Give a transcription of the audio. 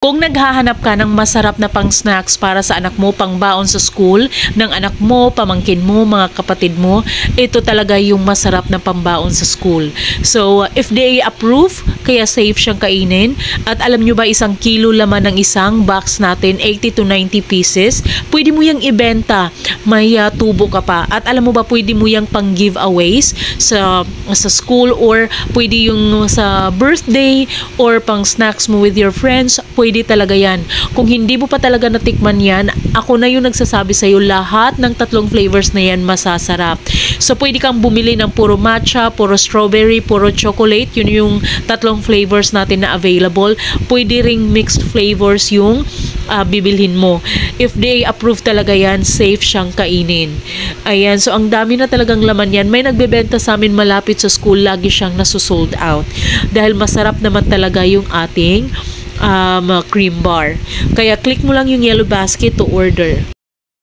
Kung naghahanap ka ng masarap na pang-snacks para sa anak mo, pang-baon sa school, ng anak mo, pamangkin mo, mga kapatid mo, ito talaga yung masarap na pang-baon sa school. So, FDA approve, kaya safe siyang kainin. At alam nyo ba, 1 kilo laman ng isang box natin, 80 to 90 pieces. Pwede mo yung ibenta, may tubo ka pa. At alam mo ba, pwede mo yung pang-giveaways sa school, or pwede yung sa birthday, or pang-snacks mo with your friends. Pwede talaga yan. Kung hindi mo pa talaga natikman yan, ako na yung nagsasabi sa'yo, lahat ng 3 flavors na yan masasarap. So, pwede kang bumili ng puro matcha, puro strawberry, puro chocolate. Yun yung 3 flavors natin na available. Pwede ring mixed flavors yung bibilhin mo. If they approve talaga yan, safe siyang kainin. Ayan. So, ang dami na talagang laman yan. May nagbebenta sa amin malapit sa school. Lagi siyang nasusold out. Dahil masarap naman talaga yung ating cream bar. Kaya click mo lang yung yellow basket to order.